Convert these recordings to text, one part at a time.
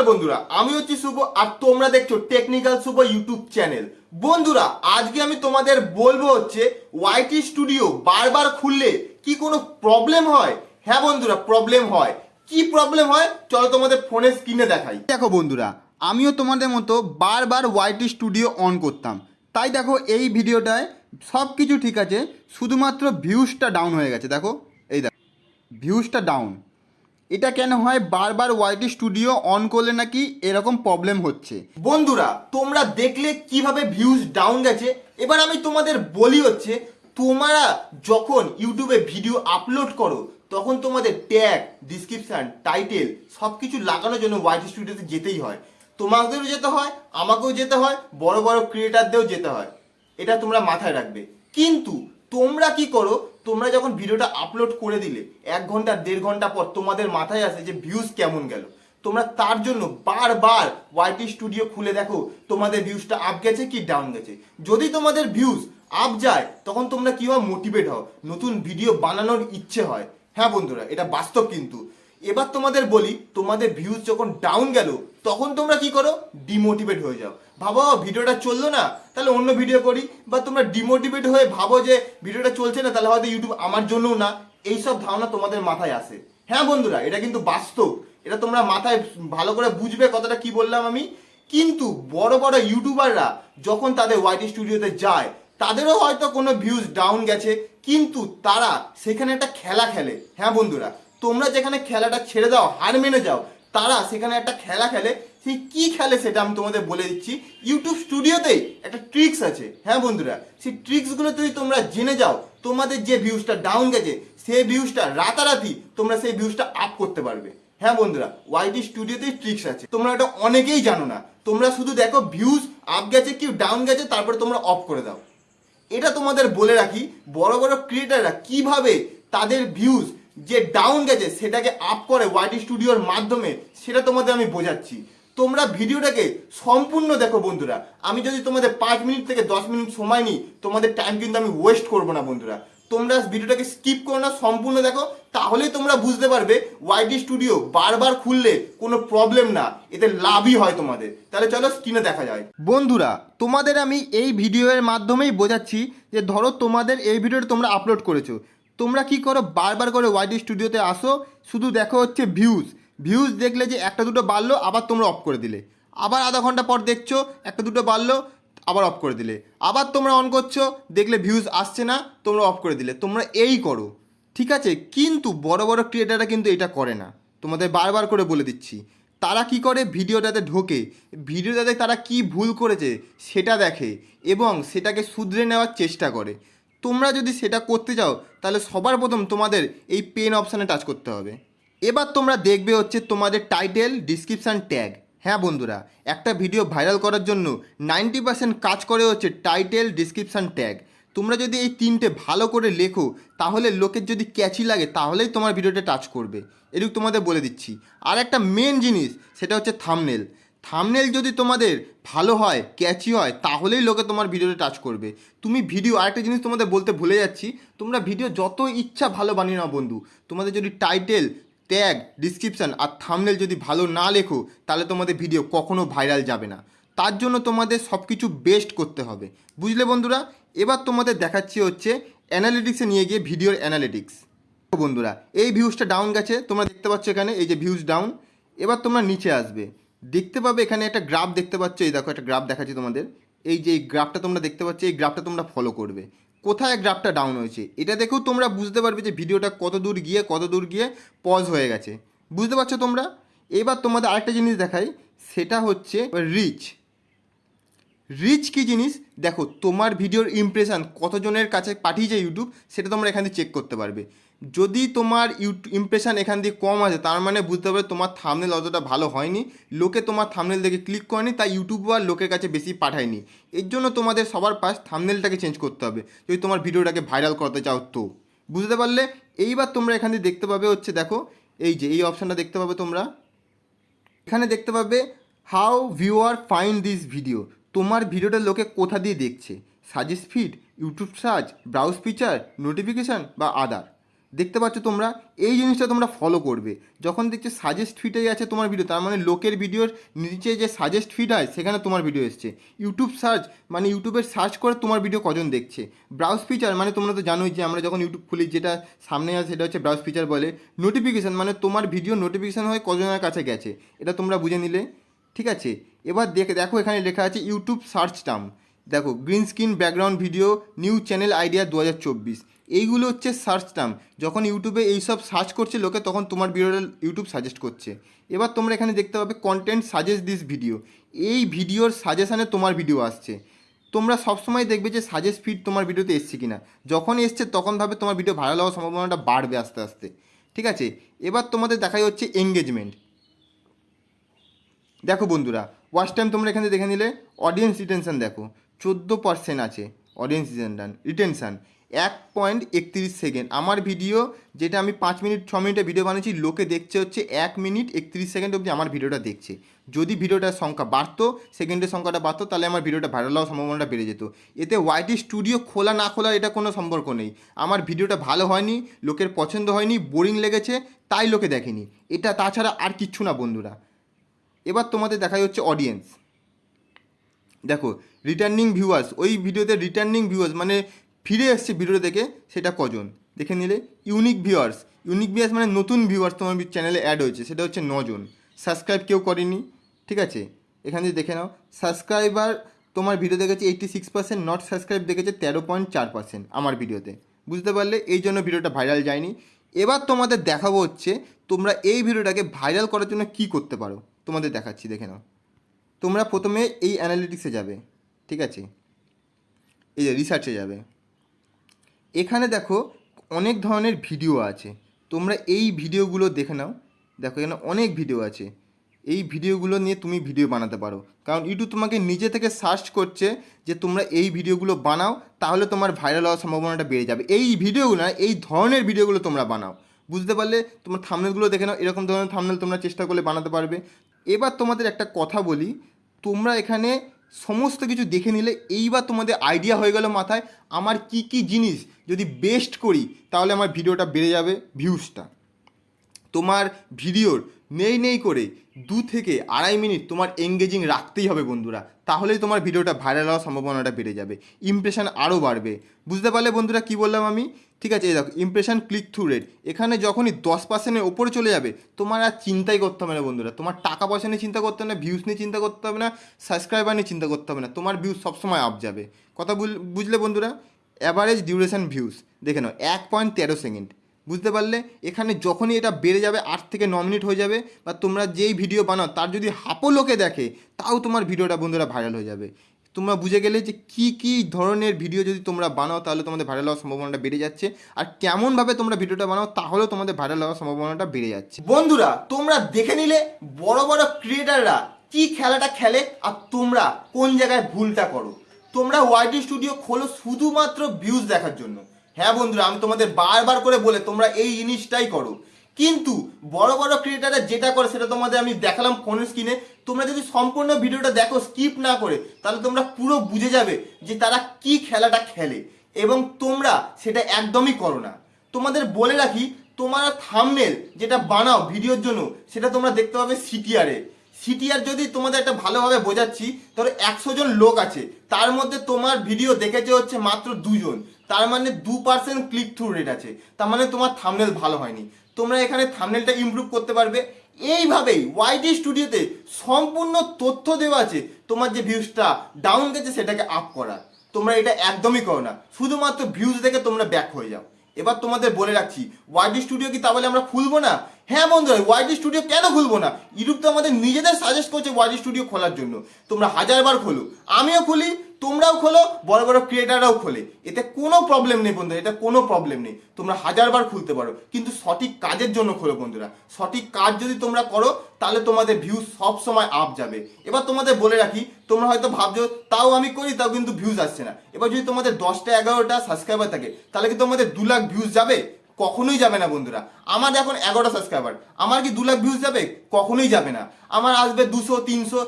বন্ধুরা, আমি হচ্ছি শুভ আর তোমরা দেখছো টেকনিক্যাল শুভ ইউটিউব চ্যানেল। বন্ধুরা, আজকে আমি তোমাদের বলবো হচ্ছে ওয়াইটি স্টুডিও বারবার খুললে কি কোনো প্রবলেম হয়। হ্যাঁ বন্ধুরা, প্রবলেম হয়। কি প্রবলেম হয় চলো তোমাদের ফোনের স্ক্রিনে দেখাই। দেখো বন্ধুরা, আমিও তোমাদের মতো বারবার ওয়াইটি স্টুডিও অন করতাম। তাই দেখো এই ভিডিওটায় সব কিছু ঠিক আছে, শুধুমাত্র ভিউজটা ডাউন হয়ে গেছে। দেখো এই দেখো ভিউজটা ডাউন। এটা কেন হয়? বারবার ওয়াইটি স্টুডিও অন করলে নাকি এরকম প্রবলেম হচ্ছে। বন্ধুরা, তোমরা দেখলে কিভাবে ভিউজ ডাউন গেছে। এবার আমি তোমাদের বলি হচ্ছে তোমরা যখন ইউটিউবে ভিডিও আপলোড করো তখন তোমাদের ট্যাগ, ডিসক্রিপশন, টাইটেল সব কিছু লাগানোর জন্য ওয়াইটি স্টুডিওতে যেতেই হয়। তোমাদেরও যেতে হয়, আমাকেও যেতে হয়, বড় বড় ক্রিয়েটারদেরও যেতে হয়। এটা তোমরা মাথায় রাখবে। কিন্তু তোমরা কি করো, তোমরা যখন ভিডিওটা আপলোড করে দিলে 1 ঘন্টা 1.5 ঘন্টা পর তোমাদের মাথায় আসে যে ভিউজ কেমন গেল। তোমরা তার জন্য বারবার ওয়াইটি স্টুডিও খুলে দেখো তোমাদের ভিউজটা আপ গেছে কি ডাউন গেছে। যদি তোমাদের ভিউজ আপ যায় তখন তোমরা কি হয়, মোটিভেট হও, নতুন ভিডিও বানানোর ইচ্ছে হয়। হ্যাঁ বন্ধুরা, এটা বাস্তব। কিন্তু এবার তোমাদের বলি, তোমাদের ভিউজ যখন ডাউন গেল তখন তোমরা কি করো, ডিমোটিভেট হয়ে যাও। ভাবো ভিডিওটা চললো না, তাহলে অন্য ভিডিও করি। বা তোমরা ডিমোটিভেট হয়ে ভাবো যে ভিডিওটা চলছে না, তাহলে হয়তো ইউটিউব আমার জন্যও না। এইসব ধারণা তোমাদের মাথায় আসে। হ্যাঁ বন্ধুরা, এটা কিন্তু বাস্তব। এটা তোমরা মাথায় ভালো করে বুঝবে কথাটা কি বললাম আমি। কিন্তু বড় বড় ইউটিউবাররা যখন তাদের ওয়াইটি স্টুডিওতে যায় তাদেরও হয়তো কোনো ভিউজ ডাউন গেছে, কিন্তু তারা সেখানে একটা খেলা খেলে। হ্যাঁ বন্ধুরা, তোমরা যেখানে খেলাটা ছেড়ে দাও, হার মেনে যাও, তারা সেখানে একটা খেলা খেলে। সেই কি খেলে সেটা আমি তোমাদের বলে দিচ্ছি। ইউটিউব স্টুডিওতেই একটা ট্রিক্স আছে। হ্যাঁ বন্ধুরা, সেই ট্রিক্সগুলো যদি তোমরা জেনে যাও, তোমাদের যে ভিউজটা ডাউন গেছে সেই ভিউজটা রাতারাতি তোমরা সেই ভিউজটা আপ করতে পারবে। হ্যাঁ বন্ধুরা, ওয়াইটি স্টুডিওতেই ট্রিক্স আছে, তোমরা এটা অনেকেই জানো না। তোমরা শুধু দেখো ভিউজ আপ গেছে কি ডাউন গেছে, তারপরে তোমরা অফ করে দাও। এটা তোমাদের বলে রাখি, বড় বড় ক্রিয়েটাররা কিভাবে তাদের ভিউজ যে ডাউন গেছে সেটাকে আপ করে ওয়াইটি স্টুডিওর মাধ্যমে, সেটা তোমাদের আমি বোঝাচ্ছি। তোমরা ভিডিওটাকে সম্পূর্ণ দেখো বন্ধুরা। আমি যদি তোমাদের 5 মিনিট থেকে 10 মিনিট সময় নিই, তোমাদের টাইম কিন্তু আমি ওয়েস্ট করবো না বন্ধুরা। তোমরা ভিডিওটাকে স্কিপ করো না, সম্পূর্ণ দেখো, তাহলেই তোমরা বুঝতে পারবে ওয়াইটি স্টুডিও বারবার খুললে কোনো প্রবলেম না, এতে লাভই হয় তোমাদের। তাহলে চলো স্ক্রিনে দেখা যায়। বন্ধুরা, তোমাদের আমি এই ভিডিওর মাধ্যমেই বোঝাচ্ছি যে ধরো তোমাদের এই ভিডিওটা তোমরা আপলোড করেছো, তোমরা কি করো, বারবার করে ওয়াইটি স্টুডিওতে আসো, শুধু দেখো হচ্ছে ভিউজ। ভিউজ দেখলে যে একটা দুটো বাড়লো, আবার তোমরা অফ করে দিলে। আবার আধা ঘন্টা পর দেখছো একটা দুটো বাড়লো, আবার অফ করে দিলে। আবার তোমরা অন করছো, দেখলে ভিউজ আসছে না, তোমরা অফ করে দিলে। তোমরা এই করো, ঠিক আছে? কিন্তু বড় বড় ক্রিয়েটাররা কিন্তু এটা করে না। তোমাদের বারবার করে বলে দিচ্ছি। তারা কি করে, ভিডিওটাতে ঢোকে, ভিডিওটাতে তারা কি ভুল করেছে সেটা দেখে এবং সেটাকে শুধরে নেওয়ার চেষ্টা করে। তোমরা যদি সেটা করতে চাও তাহলে সবার প্রথম তোমাদের এই পেন অপশানে টাচ করতে হবে। এবার তোমরা দেখবে হচ্ছে তোমাদের টাইটেল, ডিসক্রিপশান, ট্যাগ। হ্যাঁ বন্ধুরা, একটা ভিডিও ভাইরাল করার জন্য 90% কাজ করে হচ্ছে টাইটেল, ডিসক্রিপশান, ট্যাগ। তোমরা যদি এই তিনটে ভালো করে লেখো, তাহলে লোকের যদি ক্যাচি লাগে তাহলেই তোমার ভিডিওটা টাচ করবে। এটুকু তোমাদের বলে দিচ্ছি। আর একটা মেন জিনিস, সেটা হচ্ছে থাম্বনেল। থাম্বনেল যদি তোমাদের ভালো হয়, ক্যাচি হয়, তাহলেই লোকে তোমার ভিডিওটা টাচ করবে। তুমি ভিডিও, আরেকটা জিনিস তোমাদের বলতে ভুলে যাচ্ছি, তোমরা ভিডিও যত ইচ্ছা ভালো বানিয়ে নাও বন্ধু, তোমাদের যদি টাইটেল, ট্যাগ, ডিসক্রিপশান আর থাম্বনেল যদি ভালো না লেখো, তাহলে তোমাদের ভিডিও কখনো ভাইরাল যাবে না। তার জন্য তোমাদের সব কিছু বেস্ট করতে হবে, বুঝলে বন্ধুরা? এবার তোমাদের দেখাচ্ছি হচ্ছে অ্যানালিটিক্সে নিয়ে গিয়ে ভিডিওর অ্যানালিটিক্স। বন্ধুরা, এই ভিউজটা ডাউন গেছে, তোমরা দেখতে পাচ্ছ এখানে এই যে ভিউজ ডাউন। এবার তোমরা নিচে আসবে, দেখতে পাবে এখানে একটা গ্রাফ দেখতে পাচ্ছ। এই দেখো একটা গ্রাফ দেখাচ্ছি তোমাদের। এই যে এই গ্রাফটা তোমরা দেখতে পাচ্ছ, এই গ্রাফটা তোমরা ফলো করবে। কোথায় গ্রাফটা ডাউন হয়েছে এটা দেখেও তোমরা বুঝতে পারবে যে ভিডিওটা কত দূর গিয়ে পজ হয়ে গেছে। বুঝতে পারছো তোমরা? এবার তোমাদের আরেকটা জিনিস দেখাই, সেটা হচ্ছে রিচ। রিচ কী জিনিস দেখো, তোমার ভিডিওর ইমপ্রেশন কতজনের কাছে পাঠিয়েছে ইউটিউব, সেটা তোমরা এখান দিয়ে চেক করতে পারবে। যদি তোমার ইমপ্রেশন এখান দিয়ে কম আছে, তার মানে বুঝতে পারবে তোমার থাম্বনেল অতটা ভালো হয়নি, লোকে তোমার থাম্বনেল দেখে ক্লিক করেনি, তাই ইউটিউব আর লোকের কাছে বেশি পাঠায়নি। এর জন্য তোমাদের সবার ফার্স্ট থাম্বনেলটাকে চেঞ্জ করতে হবে যদি তোমার ভিডিওটাকে ভাইরাল করতে চাও তো। বুঝতে পারলে? এইবার তোমরা এখান দিয়ে দেখতে পাবে হচ্ছে, দেখো এই যে এই অপশানটা দেখতে পাবে তোমরা। এখানে দেখতে পাবে how viewer find this video. তোমার ভিডিওটা লোকে কোথা দিয়ে দেখছে, suggest feed, YouTube search, browse feature, notification বা আদার। দেখতে পাচ্ছ তোমরা, এই জিনিসটা তোমরা ফলো করবে। যখন দেখছো সাজেস্ট ফিডে আছে তোমার ভিডিও, তার মানে লোকের ভিডিওর নিচে যে সাজেস্ট ফিড হয় সেখানে তোমার ভিডিও এসছে। ইউটিউব সার্চ মানে ইউটিউবের সার্চ করে তোমার ভিডিও কজন দেখছে। ব্রাউজ ফিচার মানে তোমরা তো জানোই যে আমরা যখন ইউটিউব খুলি যেটা সামনে আসে সেটা হচ্ছে ব্রাউজ ফিচার বলে। নোটিফিকেশান মানে তোমার ভিডিও নোটিফিকেশান হয়ে কজনের কাছে গেছে, এটা তোমরা বুঝে নিলে। ঠিক আছে, এবার দেখো এখানে লেখা আছে ইউটিউব সার্চ টার্ম। দেখো green screen background video new channel idea 2024, এইগুলো হচ্ছে সার্চ টার্ম। যখন ইউটিউবে এইসব সার্চ করছে লোকে তখন তোমার ভিডিওটা ইউটিউব সাজেস্ট করছে। এবার তোমরা এখানে দেখতে পাবে কন্টেন্ট সাজেস্ট দিস ভিডিও, এই ভিডিওর সাজেশানে তোমার ভিডিও আসছে। তোমরা সবসময় দেখবে যে সাজেস্ট ফিড তোমার ভিডিওতে এসছে কিনা, যখন এসছে তখন ভাবে তোমার ভিডিও ভাইরাল হওয়ার সম্ভাবনাটা বাড়বে আস্তে আস্তে। ঠিক আছে, এবার তোমাদের দেখাই হচ্ছে এঙ্গেজমেন্ট। দেখো বন্ধুরা, ওয়াচ টাইম তোমরা এখানে দেখে নিলে। অডিয়েন্স রিটেনশান দেখো 14% আছে অডিয়েন্স রিটেনশান 1.31 সেকেন্ড। আমার ভিডিও যেটা আমি 5 মিনিট 6 মিনিটের ভিডিও বানিয়েছি, লোকে দেখছে হচ্ছে 1 মিনিট 31 সেকেন্ড অবধি আমার ভিডিওটা দেখছে। যদি ভিডিওটার সংখ্যা বাড়তো, সেকেন্ডের সংখ্যাটা বাড়তো, তাহলে আমার ভিডিওটা ভাইরাল হওয়ার সম্ভাবনাটা বেড়ে যেত। এতে ওয়াইটি স্টুডিও খোলা না খোলা এটা কোনো সম্পর্ক নেই। আমার ভিডিওটা ভালো হয়নি, লোকের পছন্দ হয়নি, বোরিং লেগেছে, তাই লোকে দেখেনি, এটা তাছাড়া আর কিচ্ছু না বন্ধুরা। এবার তোমাদের দেখাই হচ্ছে অডিয়েন্স। দেখো রিটার্নিং ভিউয়ার্স, ওই ভিডিওতে রিটার্নিং ভিউয়ার্স মানে ফিরে এসছে ভিডিও দেখে, সেটা কজন দেখে নিলে। ইউনিক ভিউয়ার্স মানে নতুন ভিউয়ার্স তোমার চ্যানেলে অ্যাড হয়েছে, সেটা হচ্ছে 9 জন। সাবস্ক্রাইব কেউ করেনি। ঠিক আছে, এখানে দেখে নাও সাবস্ক্রাইবার তোমার ভিডিও দেখেছে 86%, নট সাবস্ক্রাইব দেখেছে 13.4% আমার ভিডিওতে। বুঝতে পারলে, এই জন্য ভিডিওটা ভাইরাল যায়নি। এবার তোমাদের দেখাবো হচ্ছে তোমরা এই ভিডিওটাকে ভাইরাল করার জন্য কী করতে পারো, তোমাদের দেখাচ্ছি, দেখে নাও। তোমরা প্রথমে এই অ্যানালিটিক্সে যাবে। ঠিক আছে, এই যে রিসার্চে যাবে। এখানে দেখো অনেক ধরনের ভিডিও আছে, তোমরা এই ভিডিওগুলো দেখে নাও। দেখো এখানে অনেক ভিডিও আছে, এই ভিডিওগুলো নিয়ে তুমি ভিডিও বানাতে পারো। কারণ ইউটিউব তোমাকে নিজে থেকে সার্চ করছে যে তোমরা এই ভিডিওগুলো বানাও, তাহলে তোমার ভাইরাল হওয়ার সম্ভাবনাটা বেড়ে যাবে। এই ভিডিওগুলো না, এই ধরনের ভিডিওগুলো তোমরা বানাও। বুঝতে পারলে, তোমার থাম্বনেলগুলো দেখে নাও, এরকম ধরনের থাম্বনেল তোমরা চেষ্টা করলে বানাতে পারবে। এবার তোমাদের একটা কথা বলি, তোমরা এখানে সমস্ত কিছু দেখে নিলে এইবার তোমাদের আইডিয়া হয়ে গেল মাথায়, আমার কি কি জিনিস যদি বেস্ট করি তাহলে আমার ভিডিওটা বেড়ে যাবে ভিউজটা। তোমার ভিডিওর নেই করে 2 থেকে 2.5 মিনিট তোমার এঙ্গেজিং রাখতেই হবে বন্ধুরা, তাহলেই তোমার ভিডিওটা ভাইরাল হওয়ার সম্ভাবনাটা বেড়ে যাবে, ইমপ্রেশন আরও বাড়বে। বুঝতে পারলে বন্ধুরা কী বললাম আমি? ঠিক আছে, এই দেখো ইমপ্রেশন ক্লিক থ্রু রেট, এখানে যখনই 10%-এর ওপরে চলে যাবে তোমার আর চিন্তাই করতে হবে না বন্ধুরা। তোমার টাকা পয়সা নিয়ে চিন্তা করতে হবে না, ভিউজ নিয়ে চিন্তা করতে হবে না, সাবস্ক্রাইবার নিয়ে চিন্তা করতে হবে না, তোমার ভিউজ সবসময় আপ যাবে। কথা বুঝলে বন্ধুরা? অ্যাভারেজ ডিউরেশন ভিউজ দেখে নাও 1.13 সেকেন্ড। বুঝতে পারলে, এখানে যখনই এটা বেড়ে যাবে 8 থেকে 9 মিনিট হয়ে যাবে, বা তোমরা যেই ভিডিও বানাও তার যদি হাফও লোকে দেখে, তাও তোমার ভিডিওটা বন্ধুরা ভাইরাল হয়ে যাবে। তোমরা বুঝে গেলে যে কী ধরনের ভিডিও যদি তোমরা বানাও তাহলে তোমাদের ভাইরাল হওয়ার সম্ভাবনাটা বেড়ে যাচ্ছে, আর কেমনভাবে তোমরা ভিডিওটা বানাও তাহলেও তোমাদের ভাইরাল হওয়ার সম্ভাবনাটা বেড়ে যাচ্ছে। বন্ধুরা তোমরা দেখে নিলে বড় বড় ক্রিয়েটাররা কি খেলাটা খেলে আর তোমরা কোন জায়গায় ভুলটা করো। তোমরা ওয়াইটি স্টুডিও খোলো শুধুমাত্র ভিউজ দেখার জন্য। হ্যাঁ বন্ধুরা, আমি তোমাদের বারবার করে বলে তোমরা এই জিনিসটাই করো, কিন্তু বড় বড় ক্রিয়েটাররা যেটা করে সেটা তোমাদের আমি দেখালাম ফোনের স্ক্রিনে। তোমরা যদি সম্পূর্ণ ভিডিওটা দেখো স্কিপ না করে, তাহলে তোমরা পুরো বুঝে যাবে যে তারা কি খেলাটা খেলে, এবং তোমরা সেটা একদমই করো না। তোমাদের বলে রাখি, তোমরা থাম্বনেল যেটা বানাও ভিডিওর জন্য সেটা তোমরা দেখতে পাবে সিটিআরে। সিটিআর যদি তোমাদের একটা ভালোভাবে বোঝাচ্ছি, ধরো 100 জন লোক আছে, তার মধ্যে তোমার ভিডিও দেখেছে হচ্ছে মাত্র 2 জন, তার মানে 2% ক্লিক থ্রু রেট আছে, তার মানে তোমার থাম্বনেল ভালো হয়নি। তোমরা এখানে থাম্বনেলটা ইমপ্রুভ করতে পারবে। এইভাবেই ওয়াইটি স্টুডিওতে সম্পূর্ণ তথ্য দেওয়া আছে তোমার যে ভিউজটা ডাউন গেছে সেটাকে আপ করা। তোমরা এটা একদমই করো না, শুধুমাত্র ভিউজ দেখে তোমরা ব্যাক হয়ে যাও। এবার তোমাদের বলে রাখছি, ওয়াইটি স্টুডিও কি তাহলে আমরা খুলবো না? হ্যাঁ বন্ধুরা, ওয়াইটি স্টুডিও কেন খুলবো না? ইউটিউব তো আমাদের নিজেদের সাজেস্ট করছে ওয়াইটি স্টুডিও খোলার জন্য। তোমরা 1000বার খোলো, আমিও খুলি, তোমরাও খোলো, বড় বড় ক্রিয়েটাররাও খোলে, এতে কোনো প্রবলেম নেই বন্ধুরা, এটা কোনো প্রবলেম নেই। তোমরা 1000বার খুলতে পারো, কিন্তু সঠিক কাজের জন্য খোলো বন্ধুরা। সঠিক কাজ যদি তোমরা করো তাহলে তোমাদের ভিউজ সব সময় আপ যাবে। এবার তোমাদের বলে রাখি, তোমরা হয়তো ভাবছো তাও আমি করি তাও কিন্তু ভিউজ আসছে না। এবার যদি তোমাদের 10টা 11টা সাবস্ক্রাইবার থাকে, তাহলে কি তোমাদের 2 লাখ ভিউজ যাবে? কখনোই যাবে না বন্ধুরা। আমার এখন 11টা সাবস্ক্রাইবার, আমার কি 2 লাখ ভিউজ যাবে? কখনোই যাবে না। আমার আসবে 200 300,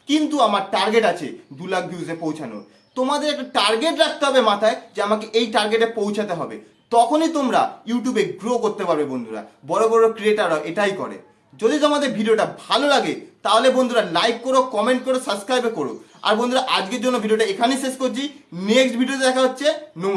কিন্তু আমার টার্গেট আছে 2 লাখ ভিউজে পৌঁছানোর। তোমাদের একটা টার্গেট রাখতে হবে মাথায় যে আমাকে এই টার্গেটে পৌঁছাতে হবে, তখনই তোমরা ইউটিউবে গ্রো করতে পারবে বন্ধুরা। বড় বড় ক্রিয়েটাররা এটাই করে। যদি তোমাদের ভিডিওটা ভালো লাগে তাহলে বন্ধুরা লাইক করো, কমেন্ট করো, সাবস্ক্রাইব করো। আর বন্ধুরা আজকের জন্য ভিডিওটা এখানেই শেষ করছি। নেক্সট ভিডিওতে দেখা হচ্ছে। নমস্কার।